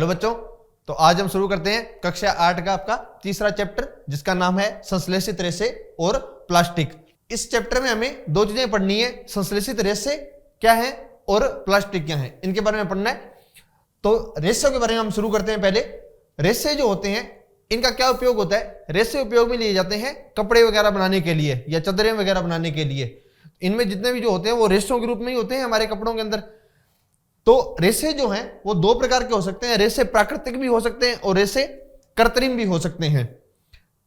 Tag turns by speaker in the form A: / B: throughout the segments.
A: Hello बच्चों, तो आज हम शुरू करते हैं कक्षा 8 का आपका तीसरा चैप्टर, जिसका नाम है संश्लेषित रेशे और प्लास्टिक। इस चैप्टर में हमें दो चीजें पढ़नी है, संश्लेषित रेशे क्या है और प्लास्टिक क्या है, इनके बारे में पढ़ना है। तो रेशे के बारे में हम शुरू करते हैं। पहले रेशे जो होते हैं इनका क्या उपयोग होता है। रेशे उपयोग में लिए जाते हैं कपड़े वगैरह बनाने के लिए या चादरें वगैरह बनाने के लिए। इनमें जितने भी जो होते हैं वो रेशों के रूप में ही होते हैं हमारे कपड़ों के अंदर। तो रेशे जो हैं वो दो प्रकार के हो सकते हैं, रेशे प्राकृतिक भी हो सकते हैं और रेशे कृत्रिम भी हो सकते हैं।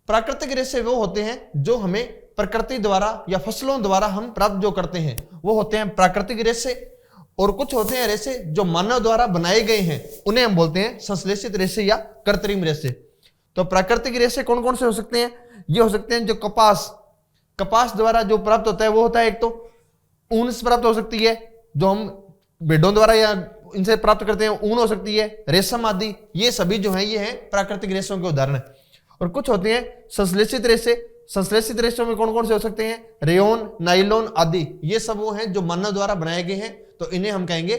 A: प्राकृतिक रेशे वो होते हैं जो हमें प्रकृति द्वारा या फसलों द्वारा हम प्राप्त जो करते हैं, वो होते हैं प्राकृतिक रेशे। और कुछ होते हैं रेशे जो मानव द्वारा बनाए गए हैं, उन्हें हम बोलते हैं संश्लेषित रेशे या कृत्रिम रेशे। तो प्राकृतिक रेशे कौन कौन से हो सकते हैं? ये हो सकते हैं जो कपास द्वारा जो प्राप्त होता है वो होता है, एक तो ऊन से प्राप्त हो सकती है जो हम भेड़ों द्वारा या इनसे प्राप्त करते हैं, ऊन हो सकती है, रेशम आदि, ये सभी जो है ये हैं प्राकृतिक रेशों के उदाहरण। और कुछ होते हैं संश्लेषित रेशे। संश्लेषित रेशों में कौन कौन से हो सकते हैं? रेयोन, नाइलॉन आदि, ये सब वो हैं जो मानव द्वारा बनाए गए हैं, तो इन्हें हम कहेंगे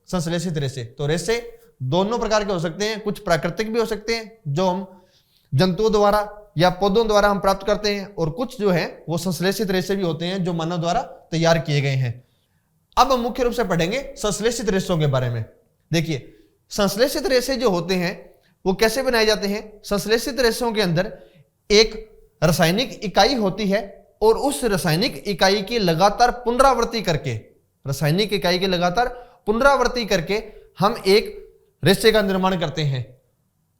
A: संश्लेषित रेशे। तो रेशे दोनों प्रकार के हो सकते हैं, कुछ प्राकृतिक भी हो सकते हैं जो हम जंतुओं द्वारा या पौधों द्वारा हम प्राप्त करते हैं, और कुछ जो है वो संश्लेषित रेशे भी होते हैं जो मानव द्वारा तैयार किए गए हैं। अब हम मुख्य रूप से पढ़ेंगे संश्लेषित रेशों के बारे में। देखिए, संश्लेषित रेशे जो होते हैं वो कैसे बनाए जाते हैं। संश्लेषित रेशों के अंदर एक रासायनिक इकाई होती है और उस रासायनिक इकाई की लगातार पुनरावृत्ति करके हम एक रेशे का निर्माण करते हैं।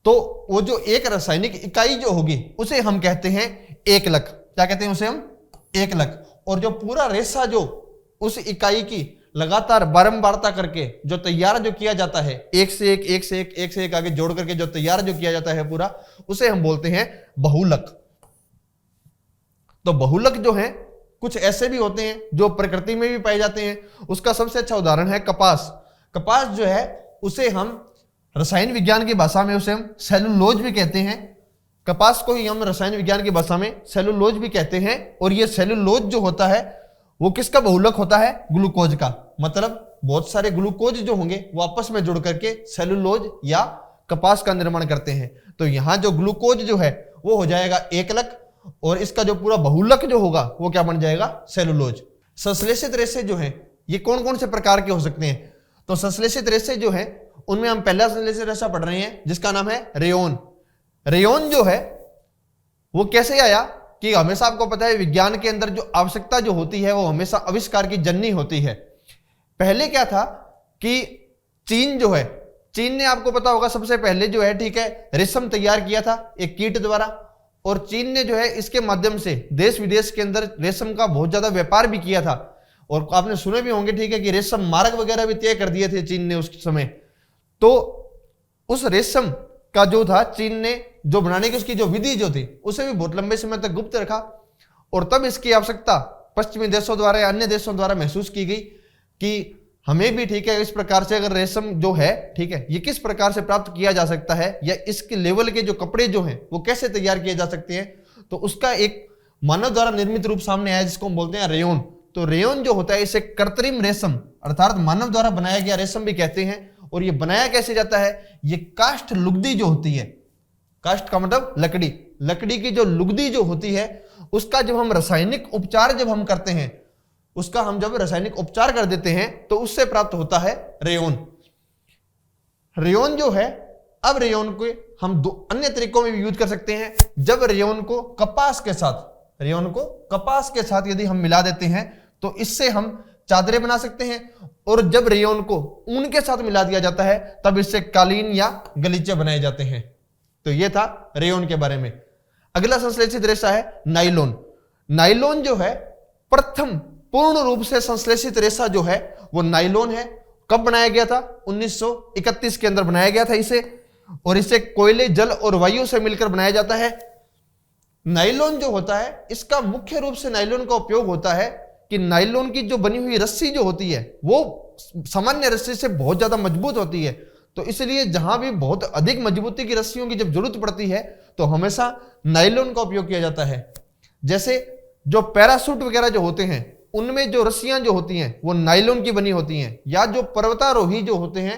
A: तो वो जो एक रासायनिक इकाई जो होगी उसे हम कहते हैं एकलक। क्या कहते हैं उसे हम? एकलक। और जो पूरा रेशा जो उस इकाई की लगातार बारंबारता करके जो तैयार जो किया जाता है, एक से एक आगे जोड़ करके जो तैयार जो किया जाता है पूरा, उसे हम बोलते हैं बहुलक। तो बहुलक जो है कुछ ऐसे भी होते हैं जो प्रकृति में भी पाए जाते हैं। उसका सबसे अच्छा उदाहरण है कपास। कपास जो है उसे हम रसायन विज्ञान की भाषा में उसे हम सेलुलोज भी कहते हैं। कपास को ही हम रसायन विज्ञान की भाषा में सेलुलोज भी कहते हैं। और ये सेलुलोज जो होता है वो किसका बहुलक होता है? ग्लूकोज का। मतलब बहुत सारे ग्लूकोज जो होंगे वो आपस में जुड़ करके सेलुलोज या कपास का निर्माण करते हैं। तो यहां जो ग्लूकोज जो है वो हो जाएगा एकलक, और इसका जो पूरा बहुलक जो होगा वो क्या बन जाएगा? सेलुलोज। संश्लेषित रेशे जो है ये कौन कौन से प्रकार के हो सकते हैं? तो संश्लेषित रेशे जो है उनमें हम पहला संश्लेषित रेशा पढ़ रहे हैं जिसका नाम है रेयोन। रेयोन जो है वो कैसे आया कि हमेशा आपको पता है विज्ञान के अंदर जो आवश्यकता जो होती है वो हमेशा आविष्कार की जननी होती है। पहले क्या था कि चीन जो है, चीन ने आपको पता होगा सबसे पहले जो है ठीक है रेशम तैयार किया था एक कीट द्वारा, और चीन ने जो है इसके माध्यम से देश विदेश के अंदर रेशम का बहुत ज्यादा व्यापार भी किया था। और आपने सुने भी होंगे ठीक है कि रेशम मार्ग वगैरह भी तय कर दिए थे चीन ने उस समय। तो उस रेशम का जो था चीन ने जो बनाने की उसकी जो विधि जो थी उसे भी बहुत लंबे समय तक गुप्त रखा, और तब इसकी आवश्यकता पश्चिमी देशों द्वारा या अन्य देशों द्वारा महसूस की गई कि हमें भी ठीक है इस प्रकार से अगर रेशम जो है ठीक है ये किस प्रकार से प्राप्त किया जा सकता है, या इसके लेवल के जो कपड़े जो हैं वो कैसे तैयार किए जा सकते हैं। तो उसका एक मानव द्वारा निर्मित रूप सामने आया जिसको हम बोलते हैं रेयोन। तो रेयोन जो होता है इसे कृत्रिम रेशम अर्थात मानव द्वारा बनाया गया रेशम भी कहते हैं। और ये बनाया कैसे जाता है? ये काष्ठ लुगदी जो होती है, काष्ठ का मतलब लकड़ी, लकड़ी की जो लुगदी जो होती है उसका जब हम रासायनिक उपचार जब हम करते हैं, उसका हम जब रासायनिक उपचार कर देते हैं तो उससे प्राप्त होता है रेयोन। रेयोन जो है, अब रेयोन को हम दो अन्य तरीकों में भी यूज कर सकते हैं। जब रेयोन को कपास के साथ यदि हम मिला देते हैं तो इससे हम चादरें बना सकते हैं, और जब रेयोन को ऊन के साथ मिला दिया जाता है तब इससे कालीन या गलीचे बनाए जाते हैं। तो यह था रेयोन के बारे में। अगला संश्लेषित रेशा है नाइलॉन। नाइलॉन जो है प्रथम पूर्ण रूप से संश्लेषित रेशा जो है वो नाइलॉन है। कब बनाया गया था? 1931 के अंदर बनाया गया था इसे, और इसे कोयले, जल और वायु से मिलकर बनाया जाता है। नाइलॉन जो होता है इसका मुख्य रूप से नाइलॉन का उपयोग होता है कि नाइलॉन की जो बनी हुई रस्सी जो होती है वो सामान्य रस्सी से बहुत ज्यादा मजबूत होती है। तो इसलिए जहां भी बहुत अधिक मजबूती की रस्सियों की जब जरूरत पड़ती है तो हमेशा नाइलॉन का उपयोग किया जाता है। जैसे जो पैराशूट वगैरह जो होते हैं उनमें जो रस्सियां जो होती हैं वो नाइलॉन की बनी होती हैं, या जो पर्वतारोही जो होते हैं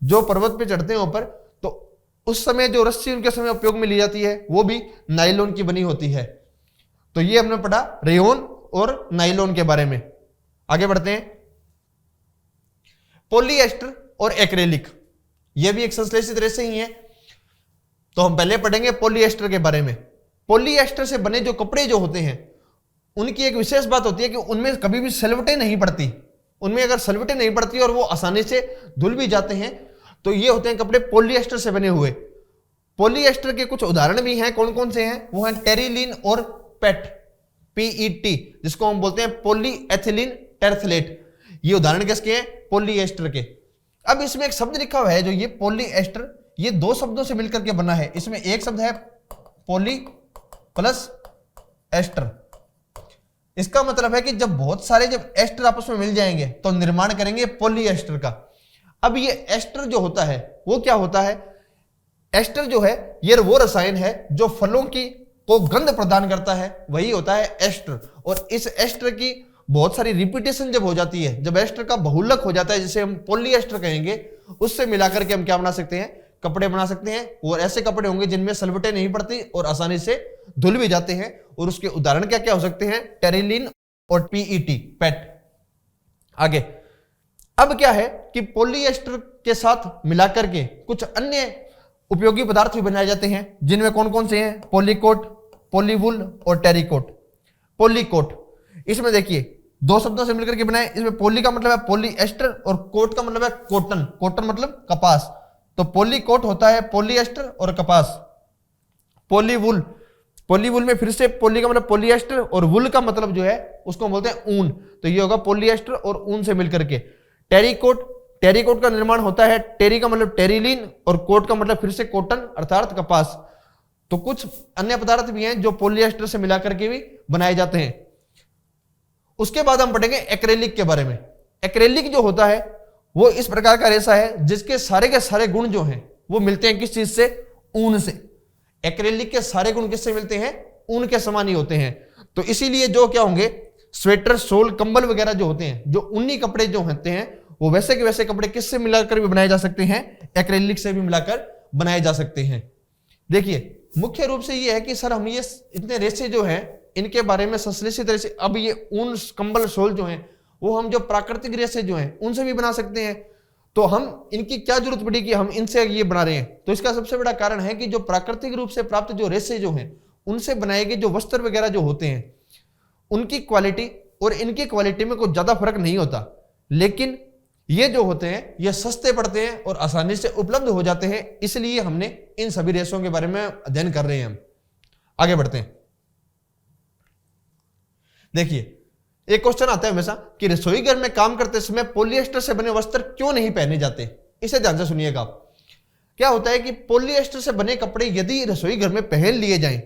A: जो पर्वत पे चढ़ते हैं ऊपर, तो उस समय जो रस्सी उनके समय उपयोग में ली जाती है वो भी नायलॉन की बनी होती है। तो ये हमने पढ़ा रेयोन और नायलॉन के बारे में। आगे बढ़ते हैं। पॉलीएस्टर और एक्रेलिक, ये भी एक संश्लेषित रेशे ही है। तो हम पहले पढ़ेंगे पॉलीएस्टर के बारे में। पॉलीएस्टर से बने जो कपड़े जो होते हैं उनकी एक विशेष बात होती है कि उनमें कभी भी सलवटें नहीं पड़ती। उनमें अगर सलवटें नहीं पड़ती और वो आसानी से धुल भी जाते हैं, तो ये होते हैं कपड़े पॉलीएस्टर से बने हुए। पॉलीएस्टर के कुछ उदाहरण भी हैं। कौन कौन से हैं? वो हैं टेरिलीन और पेट, PET, जिसको हम बोलते हैं पॉलीएथिलीन टेरथलेट। ये उदाहरण किसके हैं? पॉलीएस्टर के। अब इसमें एक शब्द लिखा हुआ है जो ये पॉलीएस्टर, ये दो शब्दों से मिलकर के बना है। इसमें एक शब्द है पॉली प्लस एस्टर। इसका मतलब है कि जब बहुत सारे जब एस्टर आपस में मिल जाएंगे तो निर्माण करेंगे पॉलीएस्टर का। अब ये एस्टर जो होता है वो क्या होता है? एस्टर जो है ये वो रसायन है जो फलों की को गंध प्रदान करता है, वही होता है एस्टर। और इस एस्टर की बहुत सारी रिपीटेशन जब हो जाती है, जब एस्टर का बहुलक हो जाता है, जिसे हम पॉलीएस्टर कहेंगे, उससे मिलाकर के हम क्या बना सकते हैं? कपड़े बना सकते हैं। और ऐसे कपड़े होंगे जिनमें सलवटें नहीं पड़ती और आसानी से धुल भी जाते हैं। और उसके उदाहरण क्या क्या हो सकते हैं? टेरिलीन और PET, पेट। आगे अब क्या है कि पॉलीएस्टर के साथ मिलाकर के कुछ अन्य उपयोगी पदार्थ भी बनाए जाते हैं, जिनमें कौन कौन से हैं? पॉलीकोट, पॉलीवुल और टेरिकोट। पॉलीकोट, इसमें देखिए दो शब्दों से मिलकर के बनाए। इसमें पॉली का मतलब है पॉलीएस्टर और कोट का मतलब है कॉटन। कॉटन मतलब कपास। तो पॉलीकोट होता है पॉलीएस्टर और कपास। पॉलीवुल, पॉलीवुल में फिर से पॉली का मतलब पॉलीएस्टर और वुल का मतलब जो है उसको बोलते हैं ऊन। तो ये होगा पॉलीएस्टर और ऊन से मिलकर के। टेरिकोट, टेरिकोट का निर्माण होता है, टेरी का मतलब टेरिलीन और कोट का मतलब फिर से कॉटन अर्थात कपास। तो कुछ अन्य पदार्थ भी हैं जो पॉलीएस्टर से मिलाकर के भी बनाए जाते हैं। उसके बाद हम पढ़ेंगे एक्रेलिक के बारे में। एक्रेलिक जो होता है वो इस प्रकार का रेशा है जिसके सारे के सारे गुण जो हैं वो मिलते हैं किस चीज से? ऊन से। एक्रेलिक के सारे गुण किससे मिलते हैं? ऊन के समान ही होते हैं। तो इसीलिए जो क्या होंगे, स्वेटर, शॉल, कंबल वगैरह जो होते हैं, जो ऊनी कपड़े जो होते हैं, वो वैसे के वैसे कपड़े किससे मिलाकर भी बनाए जा सकते हैं? एक्रेलिक से भी मिलाकर बनाए जा सकते हैं। देखिए मुख्य रूप से ये है कि सर हम ये इतने रेशे जो हैं इनके बारे में संश्लेषित रेशे, अब ये ऊन, कंबल, शॉल जो हैं वो हम जो प्राकृतिक रेशे जो हैं उनसे भी बना सकते हैं। तो हम इनकी क्या जरूरत पड़ी कि हम इनसे ये बना रहे हैं? तो इसका सबसे बड़ा कारण है कि जो प्राकृतिक रूप से प्राप्त जो रेशे जो हैं उनसे बनाए गए जो वस्त्र वगैरह जो होते हैं उनकी क्वालिटी और इनकी क्वालिटी में कुछ ज्यादा फर्क नहीं होता। लेकिन ये जो होते हैं ये सस्ते पड़ते हैं और आसानी से उपलब्ध हो जाते हैं, इसलिए हमने इन सभी रेशों के बारे में अध्ययन कर रहे हैं। हम आगे बढ़ते हैं। देखिए एक क्वेश्चन आता है हमेशा कि रसोई घर में काम करते समय पॉलीएस्टर से बने वस्त्र क्यों नहीं पहने जाते? इसे ध्यान से सुनिएगा आप। क्या होता है कि पॉलीएस्टर से बने कपड़े यदि रसोई घर में पहन लिए जाएं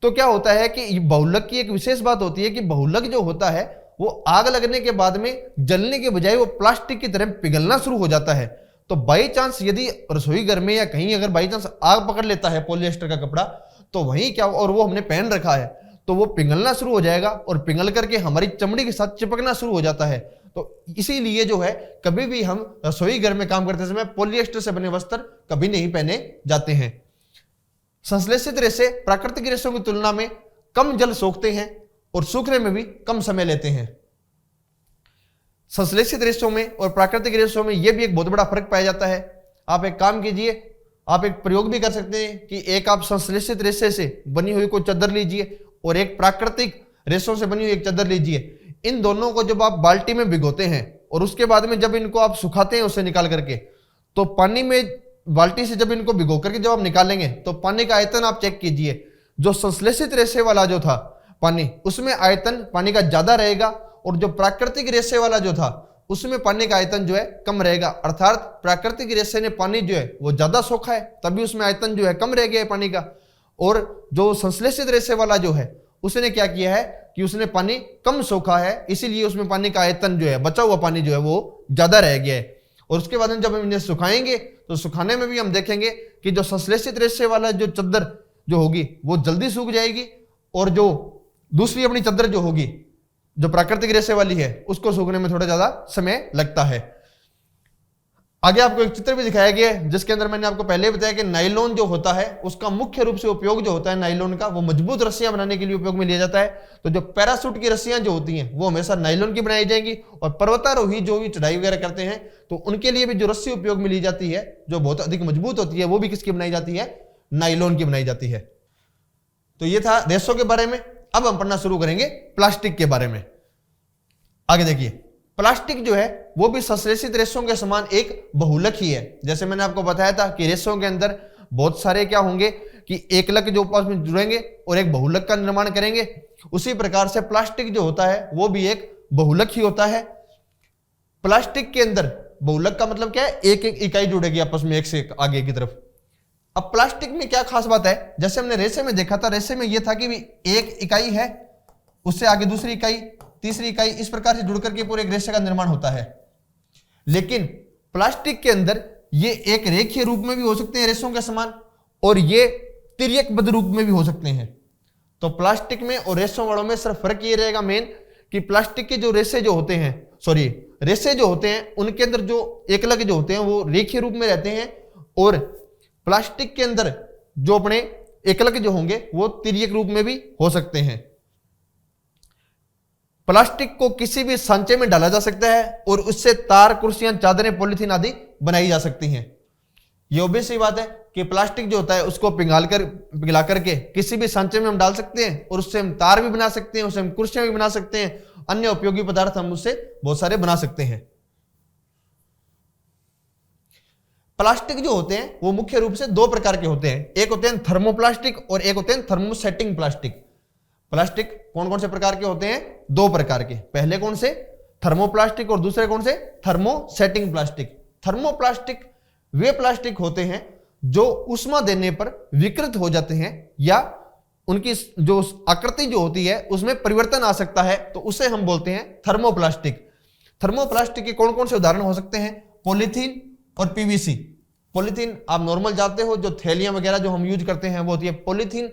A: तो क्या होता है कि बहुलक की एक विशेष बात होती है कि बहुलक जो होता है वो आग लगने के बाद में जलने के बजाय वो प्लास्टिक की तरह पिघलना शुरू हो जाता है। तो बाई चांस यदि रसोई घर में या कहीं अगर बाई चांस आग पकड़ लेता है पॉलीएस्टर का कपड़ा, तो वहीं क्या, और वो हमने पहन रखा है, तो वो पिघलना शुरू हो जाएगा और पिघल करके हमारी चमड़ी के साथ चिपकना शुरू हो जाता है। तो इसीलिए जो है कभी भी हम रसोई घर में काम करते समय पॉलीएस्टर से बने वस्त्र कभी नहीं पहने जाते हैं। संश्लेषित रेशे प्राकृतिक रेशों की तुलना में कम जल सोखते हैं और सूखने में भी कम समय लेते हैं। संश्लेषित रेशों में और प्राकृतिक रेशों में यह भी एक बहुत बड़ा फर्क पाया जाता है। आप एक काम कीजिए, आप एक प्रयोग भी कर सकते हैं कि एक आप संश्लेषित रेशे से बनी हुई कोई चादर लीजिए और एक प्राकृतिक रेशों से बनी हुई एक चादर लीजिए। इन दोनों को जब आप बाल्टी में भिगोते हैं और उसके बाद में जब इनको आप सुखाते हैं उसे निकाल करके, तो पानी में बाल्टी से जब इनको भिगो करके जब आप निकालेंगे तो पानी का आयतन आप चेक कीजिए। जो संश्लेषित रेशे वाला जो था पानी, उसमें आयतन पानी का ज्यादा रहेगा और जो प्राकृतिक रेशे वाला जो था उसमें पानी का आयतन जो है कम रहेगा। अर्थात प्राकृतिक रेशे ने पानी जो है वो ज्यादा सोखा है, तभी उसमें आयतन जो है कम रह गया है पानी का। और जो संश्लेषित रेशे वाला जो है उसने क्या किया है कि उसने पानी कम सोखा है, इसीलिए उसमें पानी का आयतन जो है, बचा हुआ पानी जो है वो ज्यादा रह गया है। और उसके बाद जब हम इन्हें सुखाएंगे तो सुखाने में भी हम देखेंगे कि जो संश्लेषित रेशे वाला जो चादर जो होगी वो जल्दी सूख जाएगी और जो दूसरी अपनी चादर जो होगी जो प्राकृतिक रेशे वाली है उसको सूखने में थोड़ा ज्यादा समय लगता है। आगे आपको एक चित्र भी दिखाया गया है जिसके अंदर मैंने आपको पहले बताया कि नायलॉन जो होता है उसका मुख्य रूप से उपयोग जो होता है नायलॉन का, वो मजबूत रस्सियां बनाने के लिए उपयोग में लिया जाता है। तो जो पैराशूट की रस्सियां जो होती हैं वो हमेशा नायलॉन की बनाई जाएंगी, और पर्वतारोही जो भी चढ़ाई वगैरह करते हैं तो उनके लिए भी जो रस्सी उपयोग में ली जाती है जो बहुत अधिक मजबूत होती है वो भी किसकी बनाई जाती है, नायलॉन की बनाई जाती है। तो ये था रेशों के बारे में। अब हम पढ़ना शुरू करेंगे प्लास्टिक के बारे में। आगे देखिए, प्लास्टिक जो है वो भी संश्लेषित रेशों के समान एक बहुलक ही है। जैसे मैंने आपको बताया था कि रेशों के अंदर बहुत सारे क्या होंगे कि एकलक जो आपस में जुड़ेंगे और एक बहुलक का निर्माण करेंगे, उसी प्रकार से प्लास्टिक जो होता है वो भी एक बहुलक ही होता है। प्लास्टिक के अंदर बहुलक का मतलब क्या है, एक एक इकाई जुड़ेगी आपस में एक से एक आगे की तरफ। अब प्लास्टिक में क्या खास बात है, जैसे हमने रेशे में देखा था, रेशे में यह था कि एक इकाई है, उससे आगे दूसरी इकाई, तीसरी इकाई, इस प्रकार से जुड़कर के पूरे एक रेशे का निर्माण होता है। लेकिन प्लास्टिक के अंदर ये एक रेखीय रूप में भी हो सकते हैं रेशों के समान, और ये तिर्यकबद्ध रूप में भी हो सकते हैं। तो प्लास्टिक में और रेशों वालों में सिर्फ फर्क ये रहेगा मेन कि प्लास्टिक के जो रेशे जो होते हैं, रेशे जो होते हैं उनके अंदर जो एकलक जो होते हैं वो रेखीय रूप में रहते हैं, और प्लास्टिक के अंदर जो अपने एकलक जो होंगे वो तिर्यक रूप में भी हो सकते हैं। प्लास्टिक को किसी भी सांचे में डाला जा सकता है और उससे तार, कुर्सियां, चादरें, पॉलिथीन आदि बनाई जा सकती हैं। ये ऑब्वियस सी बात है कि प्लास्टिक जो होता है उसको पिघला करके किसी भी सांचे में हम डाल सकते हैं और उससे हम तार भी बना सकते हैं, उससे हम कुर्सियां भी बना सकते हैं, अन्य उपयोगी पदार्थ हम उससे बहुत सारे बना सकते हैं। प्लास्टिक जो होते हैं वो मुख्य रूप से दो प्रकार के होते हैं, एक होते हैं थर्मोप्लास्टिक और एक होते हैं थर्मोसेटिंग प्लास्टिक। प्लास्टिक कौन कौन से प्रकार के होते हैं, दो प्रकार के। पहले कौन से, थर्मोप्लास्टिक, और दूसरे कौन से, थर्मोसेटिंग प्लास्टिक। थर्मोप्लास्टिक वे प्लास्टिक होते हैं जो उष्मा देने पर विकृत हो जाते हैं या उनकी जो आकृति जो होती है उसमें परिवर्तन आ सकता है, तो उसे हम बोलते हैं थर्मोप्लास्टिक। थर्मोप्लास्टिक के कौन कौन से उदाहरण हो सकते हैं, पॉलीथीन और पीवीसी। पॉलीथीन आप नॉर्मल जानते हो, जो थैलियां वगैरह जो हम यूज करते हैं वो होती है पॉलीथीन,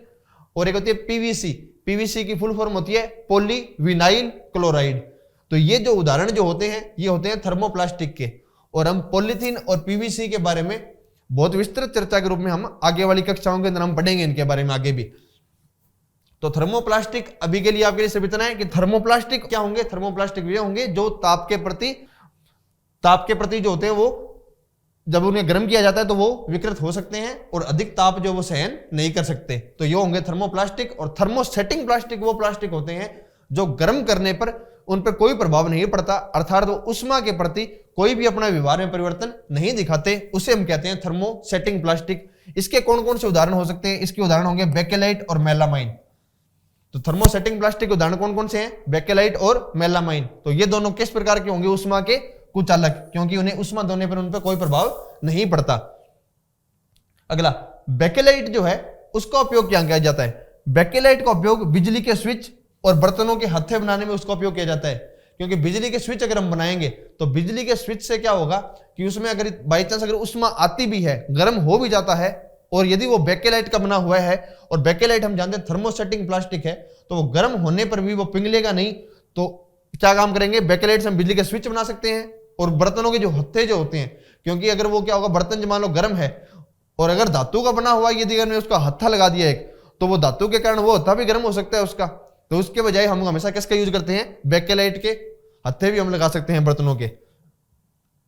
A: और एक होती है पीवीसी। पीवीसी की फुल फॉर्म होती है पॉलीविनाइल क्लोराइड। तो ये जो उदाहरण जो होते हैं ये होते हैं थर्मोप्लास्टिक के, और हम पॉलीथीन और पीवीसी के बारे में बहुत विस्तृत चर्चा के रूप में हम आगे वाली कक्षाओं के अंदर हम पढ़ेंगे इनके बारे में आगे भी। तो थर्मोप्लास्टिक अभी के लिए आपके लिए सिर्फ इतना है कि थर्मोप्लास्टिक क्या होंगे, थर्मोप्लास्टिक वे होंगे जो ताप के प्रति जो होते हैं वो जब उन्हें गर्म किया जाता है तो वो विकृत हो सकते हैं और अधिक ताप जो वो सहन नहीं कर सकते। तो ये होंगे थर्मोप्लास्टिक। और थर्मोसेटिंग प्लास्टिक वो प्लास्टिक होते हैं जो गर्म करने पर उन पर कोई प्रभाव नहीं पड़ता, अर्थात वो उष्मा के प्रति कोई भी अपना व्यवहार में परिवर्तन नहीं दिखाते, उसे हम कहते हैं थर्मोसेटिंग प्लास्टिक। इसके कौन कौन से उदाहरण हो सकते हैं, इसके उदाहरण होंगे बेकेलाइट और मेलामाइन। तो थर्मोसेटिंग प्लास्टिक के उदाहरण कौन कौन से हैं, बेकेलाइट और मेलामाइन। तो ये दोनों किस प्रकार के होंगे, उष्मा के कुछ अलग, क्योंकि उन्हें उष्मा देने पर उन पर कोई प्रभाव नहीं पड़ता। अगला बेकेलाइट जो है उसका उपयोग क्या किया जाता है, बेकेलाइट का उपयोग बिजली के स्विच और बर्तनों के हत्थे बनाने में उसका उपयोग किया जाता है। क्योंकि बिजली के स्विच अगर हम बनाएंगे तो बिजली के स्विच से क्या होगा कि उसमें अगर बाई चांस अगर उष्मा आती भी है, गर्म हो भी जाता है, और यदि वो बेकेलाइट का बना हुआ है, और बेकेलाइट हम जानते हैं थर्मोसेटिंग प्लास्टिक है, तो वो गर्म होने पर भी वो पिघलेगा नहीं। तो क्या काम करेंगे, बेकेलाइट से हम बिजली के स्विच बना सकते हैं, और बर्तनों के जो हत्थे जो होते हैं, क्योंकि अगर वो क्या होगा, बर्तन जो मान लो गर्म है और अगर धातु का बना हुआ यदि अगर उसका हत्था लगा दिया एक, तो वो धातु के कारण वो हत्था भी गर्म हो सकता है उसका। तो उसके बजाय हम हमेशा किसका यूज करते हैं, बेकेलाइट के हत्थे भी हम लगा सकते हैं बर्तनों के।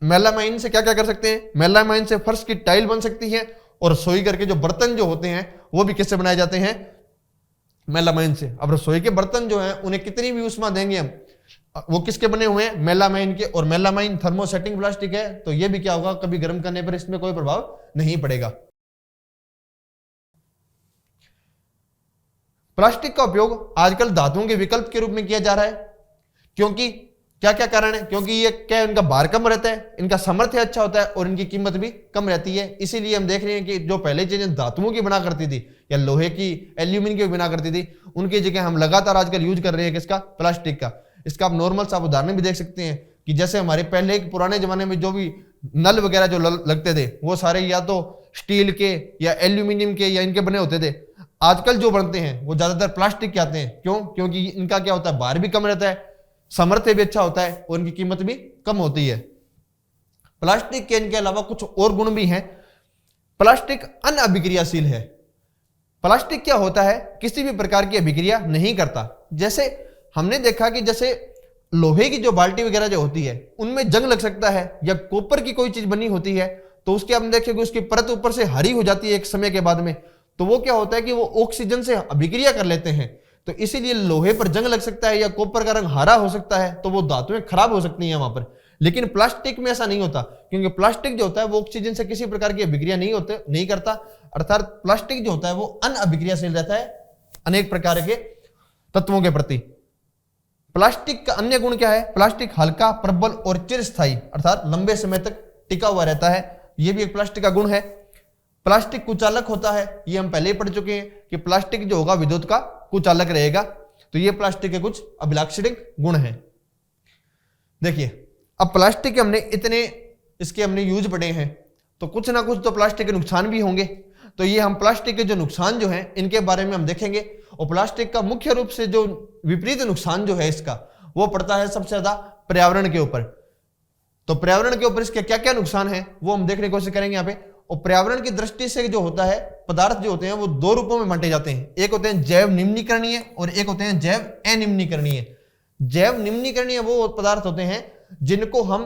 A: मेलामाइन से क्या क्या कर सकते हैं, मेलामाइन से फर्श की टाइल बन सकती है, और रसोई घर के जो बर्तन जो होते हैं वो भी किससे बनाए जाते हैं, मेलामाइन से। अब रसोई के बर्तन जो हैं उन्हें कितनी भी उष्मा देंगे हम, वो किसके बने हुए हैं, मेलामाइन के, और मेलामाइन थर्मोसेटिंग प्लास्टिक है, तो ये भी क्या होगा, कभी गर्म करने पर इसमें कोई प्रभाव नहीं पड़ेगा। प्लास्टिक का उपयोग आजकल धातुओं के विकल्प के रूप में किया जा रहा है। क्योंकि क्या क्या कारण है, क्योंकि ये क्या, इनका भार कम रहता है, इनका सामर्थ्य अच्छा होता है और इनकी कीमत भी कम रहती है। इसीलिए हम देख रहे हैं कि जो पहले चीजें धातुओं की बना करती थी या लोहे की, एल्यूमिनियम की बना करती थी, उनकी जगह हम लगातार आजकल यूज कर रहे हैं किसका, प्लास्टिक का। इसका आप नॉर्मल सा उदाहरण भी देख सकते हैं कि जैसे हमारे पहले पुराने जमाने में जो भी नल वगैरह जो लगते थे वो सारे या तो स्टील के या एल्यूमिनियम के या इनके बने होते थे। आजकल जो बनते हैं वो ज्यादातर प्लास्टिक के आते हैं। क्यों, क्योंकि इनका क्या होता है, भार भी कम रहता है, सामर्थ्य भी अच्छा होता है और इनकी कीमत भी कम होती है। प्लास्टिक के इनके अलावा कुछ और गुण भी हैं। प्लास्टिक अनअभिक्रियाशील है। प्लास्टिक क्या होता है, किसी भी प्रकार की अभिक्रिया नहीं करता। जैसे हमने देखा कि जैसे लोहे की जो बाल्टी वगैरह जो होती है उनमें जंग लग सकता है, या कॉपर की कोई चीज बनी होती है तो उसके हम देखेंगे उसकी परत ऊपर से हरी हो जाती है एक समय के बाद में, तो वो क्या होता है कि वो ऑक्सीजन से अभिक्रिया कर लेते हैं, तो इसीलिए लोहे पर जंग लग सकता है या कॉपर का रंग हरा हो सकता है, तो वो धातुएं खराब हो सकती हैं वहां पर। लेकिन प्लास्टिक में ऐसा नहीं होता, क्योंकि प्लास्टिक जो होता है वो ऑक्सीजन से किसी प्रकार की अभिक्रिया नहीं करता, अर्थात प्लास्टिक जो होता है वो अनअभिक्रियाशील रहता है अनेक प्रकार के तत्वों के प्रति। प्लास्टिक का अन्य गुण क्या है, प्लास्टिक हल्का, प्रबल और चिरस्थायी अर्थात लंबे समय तक टिका हुआ रहता है, यह भी एक प्लास्टिक का गुण है। प्लास्टिक कुचालक होता है, ये हम पहले ही पढ़ चुके हैं कि प्लास्टिक जो होगा विद्युत का कुचालक रहेगा, तो ये प्लास्टिक के कुछ अभिलाक्षणिक गुण हैं। देखिए अब प्लास्टिक के हमने यूज पढ़े हैं, तो कुछ ना कुछ तो प्लास्टिक के नुकसान भी होंगे, तो ये हम प्लास्टिक के जो नुकसान जो हैं इनके बारे में हम देखेंगे। और प्लास्टिक का मुख्य रूप से जो विपरीत नुकसान जो है इसका वो पड़ता है सबसे ज्यादा पर्यावरण के ऊपर। तो पर्यावरण के ऊपर इसके क्या क्या नुकसान है वो हम देखने की कोशिश करेंगे यहाँ पे। और पर्यावरण की दृष्टि से जो होता है, पदार्थ जो होते हैं वो दो रूपों में बांटे जाते हैं, एक होते हैं जैव निम्नीकरणीय और एक होते हैं जैव अनिम्नीकरणीय। जैव निम्नीकरणीय वो पदार्थ होते हैं जिनको हम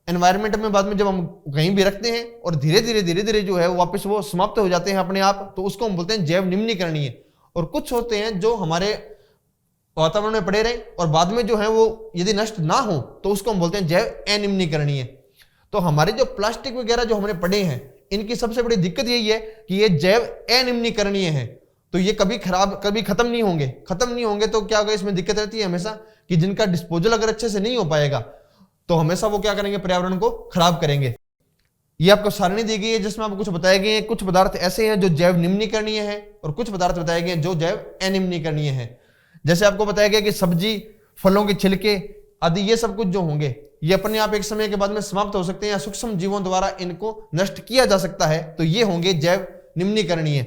A: एनवायरमेंट में बाद में जब हम कहीं भी रखते हैं और धीरे धीरे जो है वापस वो समाप्त हो जाते हैं अपने आप, तो उसको हम बोलते हैं जैव निम्नीकरणीय। और कुछ होते हैं जो हमारे वातावरण में पड़े रहे और बाद में जो है वो यदि नष्ट ना हो तो उसको हम बोलते हैं जैव अनिम्नीकरणीय। तो हमारे जो प्लास्टिक वगैरह जो हमने पढ़े हैं इनकी सबसे बड़ी दिक्कत यही है कि ये जैव अनिम्नीकरणीय है, तो ये कभी खत्म नहीं होंगे। खत्म नहीं होंगे तो क्या होगा, इसमें दिक्कत रहती है हमेशा कि जिनका डिस्पोजल अगर अच्छे से नहीं हो पाएगा तो हमेशा वो क्या करेंगे, पर्यावरण को खराब करेंगे। ये आपको सारणी दी गई है जिसमें आपको कुछ बताए गए हैं, कुछ पदार्थ ऐसे हैं जो जैव निम्नीकरणीय है और कुछ पदार्थ बताए गए हैं जो जैव अनिम्नीकरणीय है। जैसे आपको बताया गया कि सब्जी, फलों के छिलके आदि ये सब कुछ जो होंगे ये अपने आप एक समय के बाद में समाप्त हो सकते हैं या सूक्ष्म जीवों द्वारा इनको नष्ट किया जा सकता है, तो ये होंगे जैव निम्नीकरणीय।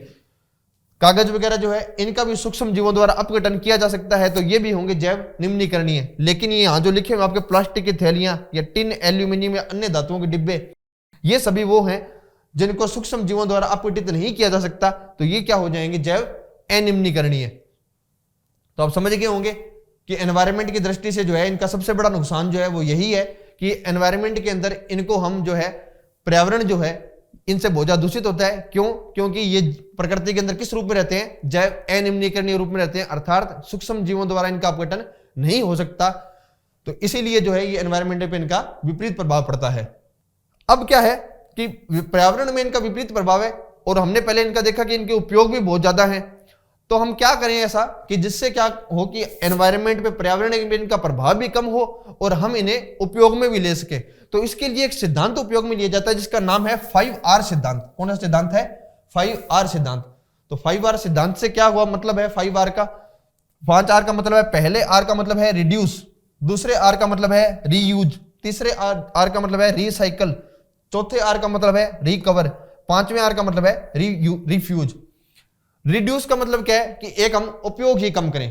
A: कागज वगैरह जो है इनका भी सूक्ष्म जीवों द्वारा अपघटन किया जा सकता है, तो ये भी होंगे जैव निम्नीकरणीय। लेकिन ये यहाँ जो लिखे हुए आपके प्लास्टिक की थैलियां या टिन, एल्यूमिनियम या अन्य धातुओं के डिब्बे, ये सभी वो हैं जिनको सूक्ष्म जीवों द्वारा अपघटित नहीं किया जा सकता, तो ये क्या हो जाएंगे, जैव अनिम्नीकरणीय। तो आप समझ गए होंगे कि एनवायरनमेंट की दृष्टि से जो है इनका सबसे बड़ा नुकसान जो है वो यही है कि एनवायरनमेंट के अंदर इनको हम जो है पर्यावरण जो है इनसे बहुत ज्यादा दूषित होता है। क्यों? क्योंकि ये प्रकृति के अंदर किस रूप में रहते हैं, जैव अनिम्नीकरणीय रूप में रहते हैं, अर्थात सूक्ष्म जीवों द्वारा इनका अपघटन नहीं हो सकता, तो इसीलिए जो है ये एनवायरनमेंट पे इनका विपरीत प्रभाव पड़ता है। अब क्या है कि पर्यावरण में इनका विपरीत प्रभाव है और हमने पहले इनका देखा कि इनके उपयोग भी बहुत ज्यादा हैं, तो हम क्या करें ऐसा कि जिससे क्या हो कि एनवायरनमेंट पे, पर्यावरण में इनका प्रभाव भी कम हो और हम इन्हें उपयोग में भी ले सके। तो इसके लिए एक सिद्धांत उपयोग में लिया जाता है जिसका नाम है 5R सिद्धांत। कौन सा सिद्धांत है? 5R सिद्धांत। तो 5R सिद्धांत से क्या हुआ, मतलब है 5R का, 5R का मतलब है, पहले R का मतलब है रिड्यूस, दूसरे R का मतलब है रीयूज, तीसरे R का मतलब है रिसाइकल, चौथे R का मतलब है रिकवर, पांचवें R का मतलब है रिफ्यूज। रिड्यूस का मतलब क्या है कि एक हम उपयोग ही कम करें,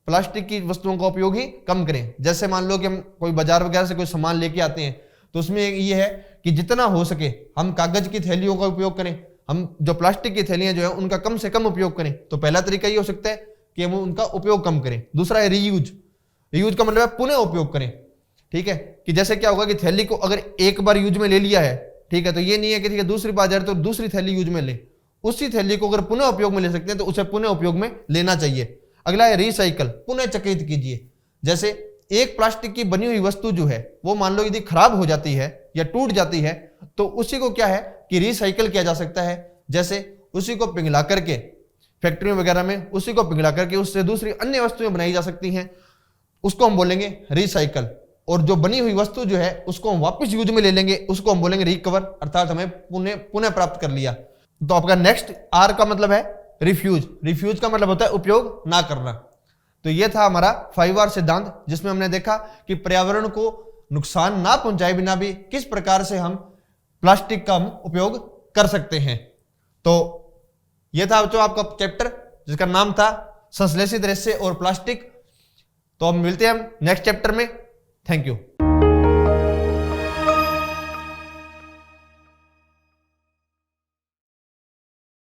A: प्लास्टिक की वस्तुओं का उपयोग ही कम करें। जैसे मान लो कि हम कोई बाजार वगैरह से कोई सामान लेके आते हैं तो उसमें ये है कि जितना हो सके हम कागज की थैलियों का उपयोग करें, हम जो प्लास्टिक की थैलियां जो है उनका कम से कम उपयोग करें। तो पहला तरीका ये हो सकता है कि हम उनका उपयोग कम करें। दूसरा है रीयूज। रीयूज का मतलब है पुनः उपयोग करें। ठीक है, कि जैसे क्या होगा कि थैली को अगर एक बार यूज में ले लिया है, ठीक है, तो ये नहीं है कि ठीक है दूसरी बार जाए तो दूसरी थैली यूज में ले, उसी थैली को अगर पुनः उपयोग में ले सकते हैं तो उसे पुनः उपयोग में लेना चाहिए। अगला है रिसाइकल, पुनः चक्रित कीजिए। जैसे एक प्लास्टिक की बनी हुई वस्तु जो है वो मान लो यदि खराब हो जाती है या टूट जाती है तो उसी को क्या है कि रिसाइकल किया जा सकता है। जैसे उसी को पिघला करके फैक्ट्री वगैरह में उसी को पिघला करके उससे दूसरी अन्य वस्तुएं बनाई जा सकती हैं, उसको हम बोलेंगे रिसाइकल। और जो बनी हुई वस्तु जो है उसको हम वापस यूज में ले लेंगे, उसको हम बोलेंगे रिकवर, अर्थात हमें पुनः प्राप्त कर लिया। तो आपका नेक्स्ट R का मतलब है रिफ्यूज। रिफ्यूज का मतलब होता है उपयोग ना करना। तो ये था हमारा 5R सिद्धांत जिसमें हमने देखा कि पर्यावरण को नुकसान ना पहुंचाए बिना भी किस प्रकार से हम प्लास्टिक का हम उपयोग कर सकते हैं। तो यह था जो आपका चैप्टर जिसका नाम था संश्लेषित रेशे और प्लास्टिक। तो हम मिलते हैं नेक्स्ट चैप्टर में। Thank you.